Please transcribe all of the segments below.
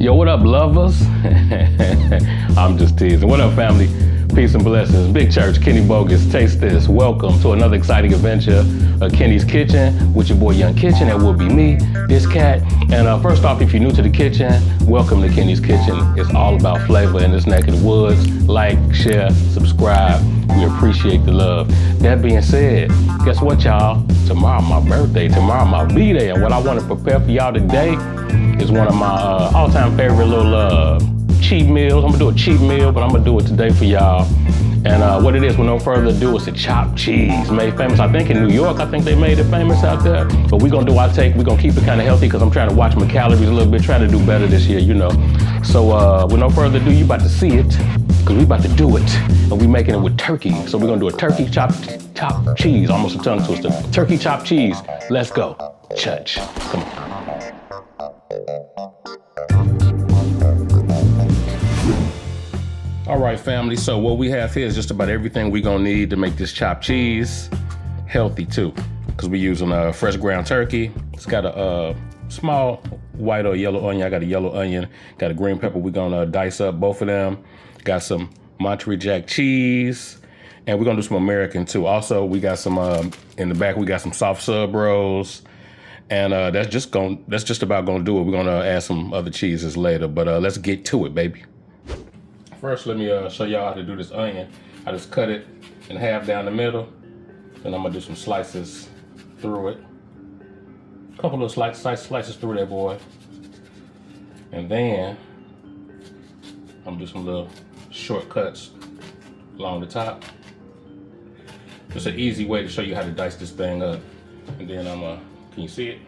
Yo, what up, lovers? I'm just teasing. What up, family? Peace and blessings. Big Church, Kenny Bogus. Taste this. Welcome to another exciting adventure of Kenny's Kitchen with your boy Young Kitchen. That will be me, this cat. And first off, if you're new to the kitchen, welcome to Kenny's Kitchen. It's all about flavor in this neck of the woods. Like, share, subscribe. We appreciate the love. That being said, guess what, y'all? Tomorrow my birthday. Tomorrow my B-Day. And what I want to prepare for y'all today is one of my all-time favorite little cheat meals. I'm gonna do a cheat meal, but I'm gonna do it today for y'all. And what it is, with no further ado, it's a chopped cheese made famous. I think in New York, I think they made it famous out there. But we're gonna do our take. We're gonna keep it kind of healthy because I'm trying to watch my calories a little bit, trying to do better this year, you know. So with no further ado, you about to see it because we about to do it. And we making it with turkey. So we're gonna do a turkey chopped cheese, almost a tongue twister. Turkey chopped cheese. Let's go. Church. Come on. All right, family, so what we have here is just about everything we're gonna need to make this chopped cheese healthy too, because we're using fresh ground turkey. It's got a small white or yellow onion. I got a yellow onion, got a green pepper. We're gonna dice up both of them. Got some Monterey Jack cheese, and we're gonna do some American too. Also, we got some, in the back, we got some soft sub rolls. And that's just about gonna do it. We're gonna add some other cheeses later, but let's get to it, baby. First, let me show y'all how to do this onion. I just cut it in half down the middle, and I'm gonna do some slices through it. A couple of slices through there, boy. And then I'm gonna do some little shortcuts along the top. Just an easy way to show you how to dice this thing up. And then can you see it?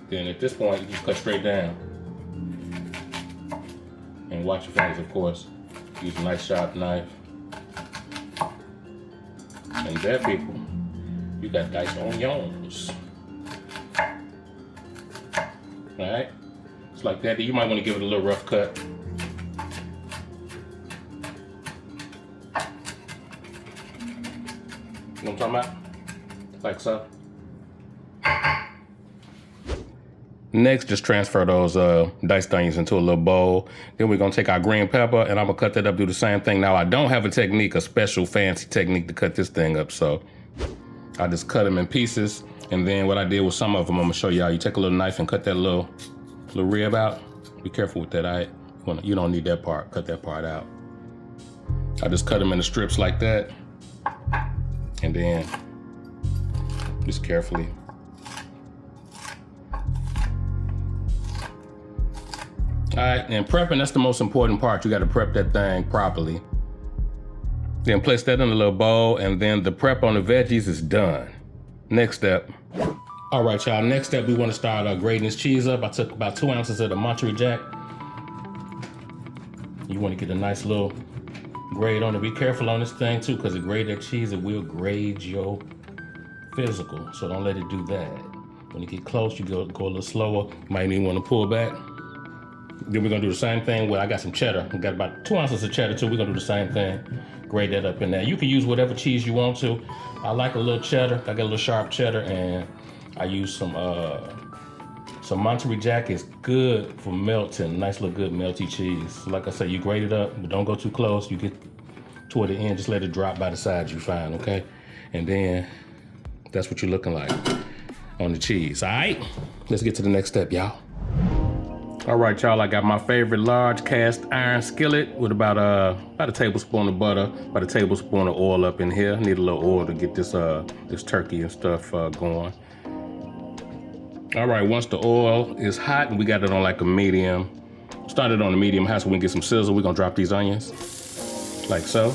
Then at this point, you just cut straight down. And watch your fingers, of course. Use a nice sharp knife. And there, people, you got diced onions. All right? It's like that. You might want to give it a little rough cut. You know what I'm talking about? Like so. Next, just transfer those diced onions into a little bowl. Then we're gonna take our green pepper and I'm gonna cut that up, do the same thing. Now, I don't have a special fancy technique to cut this thing up, so I just cut them in pieces. And then what I did with some of them, I'm gonna show y'all. You take a little knife and cut that little rib out. Be careful with that, all right? You don't need that part, cut that part out. I just cut them into strips like that. And then just carefully. All right, and prepping, that's the most important part. You gotta prep that thing properly. Then place that in a little bowl, and then the prep on the veggies is done. Next step. All right, y'all, next step, we wanna start grating this cheese up. I took about 2 ounces of the Monterey Jack. You wanna get a nice little grade on it. Be careful on this thing too, because it grade that cheese, it will grade your physical, so don't let it do that. When you get close, you go a little slower. You might even wanna pull back. Then we're gonna do the same thing with, I got some cheddar. We got about 2 ounces of cheddar too. We're gonna do the same thing. Grate that up in there. You can use whatever cheese you want to. I like a little cheddar. I got a little sharp cheddar, and I use some Monterey Jack. Is good for melting. Nice little good melty cheese. Like I said, you grate it up, but don't go too close. You get toward the end, just let it drop by the sides, you fine, okay? And then that's what you're looking like on the cheese, all right? Let's get to the next step, y'all. All right, y'all, I got my favorite large cast iron skillet with about a tablespoon of butter, about a tablespoon of oil up in here. Need a little oil to get this turkey and stuff going. All right, once the oil is hot and we got it on like a medium, started on a medium high so we can get some sizzle, we're gonna drop these onions, like so.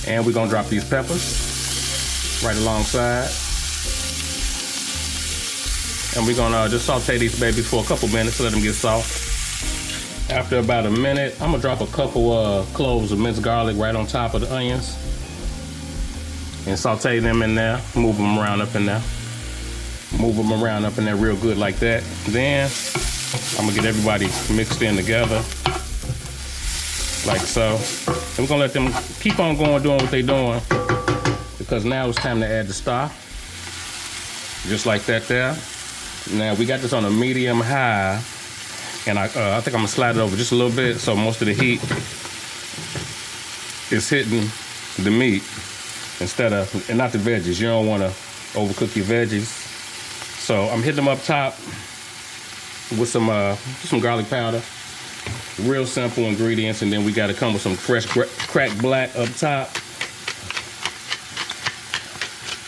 And we're gonna drop these peppers right alongside. And we're gonna just saute these babies for a couple minutes to let them get soft. After about a minute, I'm gonna drop a couple cloves of minced garlic right on top of the onions and saute them in there, move them around up in there. Move them around up in there real good like that. Then I'm gonna get everybody mixed in together, like so. And we're gonna let them keep on going, doing what they're doing, because now it's time to add the star. Just like that there. Now we got this on a medium high, and I think I'm gonna slide it over just a little bit so most of the heat is hitting the meat instead of, and not the veggies. You don't wanna overcook your veggies. So I'm hitting them up top with some garlic powder. Real simple ingredients, and then we gotta come with some fresh cracked black up top.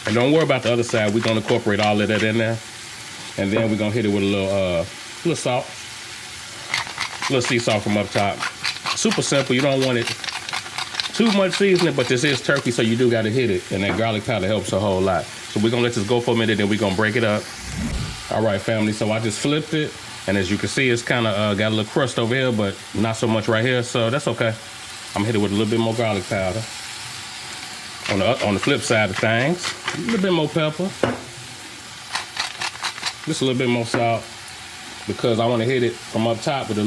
And don't worry about the other side. We're gonna incorporate all of that in there. And then we're gonna hit it with a little salt. A little sea salt from up top. Super simple, you don't want it too much seasoning, but this is turkey, so you do gotta hit it. And that garlic powder helps a whole lot. So we're gonna let this go for a minute, then we're gonna break it up. All right, family, so I just flipped it. And as you can see, it's kinda got a little crust over here, but not so much right here, so that's okay. I'm gonna hit it with a little bit more garlic powder. On the flip side of things, a little bit more pepper. Just a little bit more salt, because I want to hit it from up top with a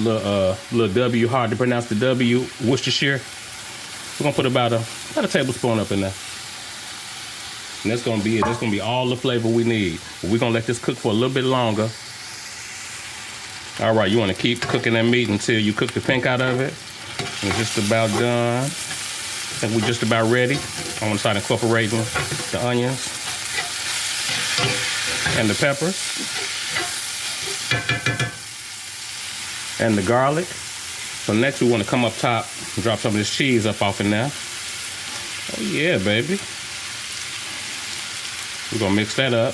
little W, hard to pronounce the W, Worcestershire. We're gonna put about a tablespoon up in there. And that's gonna be it. That's gonna be all the flavor we need. But we're gonna let this cook for a little bit longer. All right, you wanna keep cooking that meat until you cook the pink out of it. It's just about done. I think we're just about ready. I want to start incorporating the onions and the peppers and the garlic. So next we want to come up top and drop some of this cheese up off in there. Oh yeah, baby. We're gonna mix that up.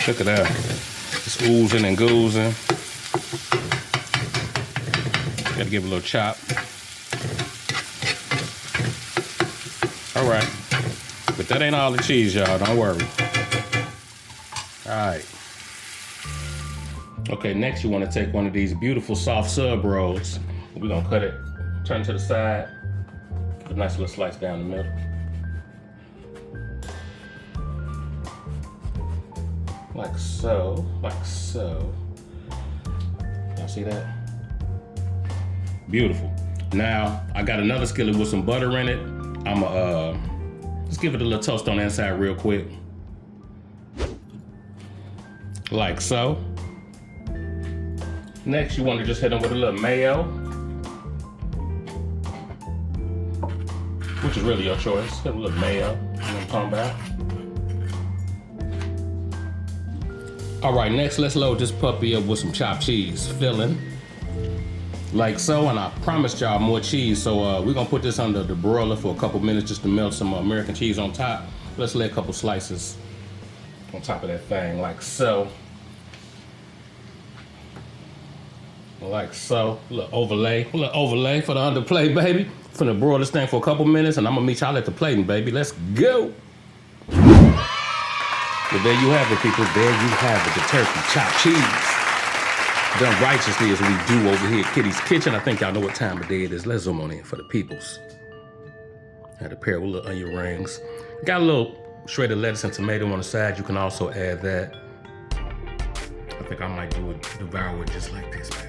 Look at that. It's oozing and goozing. Gotta give it a little chop. All right. But that ain't all the cheese, y'all. Don't worry. All right. Okay, next you want to take one of these beautiful soft sub rolls. We're gonna cut it, turn to the side, put a nice little slice down the middle. Like so, like so. Y'all see that? Beautiful. Now, I got another skillet with some butter in it. I'ma just give it a little toast on the inside real quick. Like so. Next, you want to just hit them with a little mayo, which is really your choice. Hit a little mayo, you know what I'm talking about. All right, next let's load this puppy up with some chopped cheese filling. Like so, and I promised y'all more cheese, so we're gonna put this under the broiler for a couple minutes just to melt some American cheese on top. Let's lay a couple slices on top of that thing, like so. Like so, a little overlay for the underplay, baby. Finna broil this thing for a couple minutes, and I'm gonna meet y'all at the plating, baby. Let's go. Well, there you have it, people. There you have it, the turkey chopped cheese. Done righteously as we do over here at Kitty's Kitchen. I think y'all know what time of day it is. Let's zoom on in for the peoples. Had a pair with little onion rings. Got a little shredded lettuce and tomato on the side. You can also add that. I think I might devour it just like this, baby.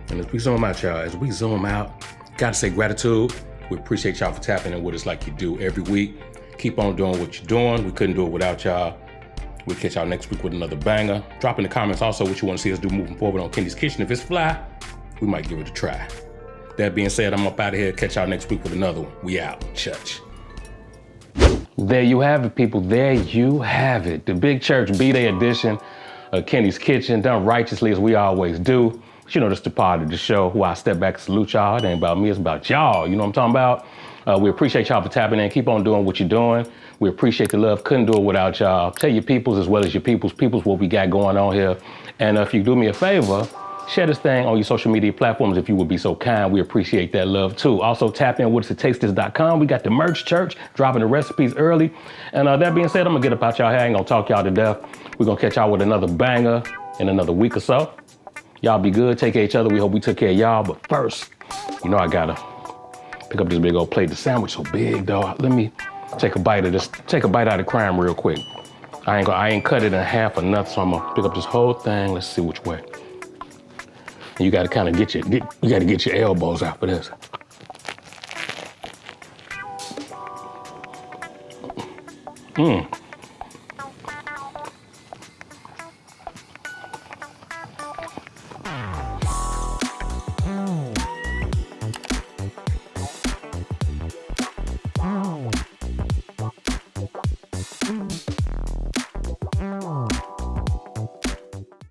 And as we zoom out, y'all, gotta say gratitude. We appreciate y'all for tapping in with us like you do every week. Keep on doing what you're doing. We couldn't do it without y'all. We'll catch y'all next week with another banger. Drop in the comments also what you want to see us do moving forward on Kenny's Kitchen. If it's fly, we might give it a try. That being said, I'm up out of here. Catch y'all next week with another one. We out. Church. There you have it, people. There you have it. The Big Church B-Day edition of Kenny's Kitchen, done righteously as we always do. But you know, this is the part of the show where I step back and salute y'all. It ain't about me, it's about y'all. You know what I'm talking about? We appreciate y'all for tapping in. Keep on doing what you're doing. We appreciate the love. Couldn't do it without y'all. Tell your peoples as well as your peoples what we got going on here. And if you do me a favor, share this thing on your social media platforms if you would be so kind. We appreciate that love too. Also tap in with us at tastethis.com. We got the merch church dropping the recipes early. And that being said, I'm gonna get up out y'all hair. I ain't gonna talk y'all to death. We're gonna catch y'all with another banger in another week or so. Y'all be good. Take care of each other. We hope we took care of y'all. But first, you know I gotta pick up this big old plate. The sandwich so big, though. Let me take a bite of this. Take a bite out of crime real quick. I ain't cut it in half or nothing, so I'm gonna pick up this whole thing. Let's see which way. And you gotta kind of get your elbows out for this. Mmm.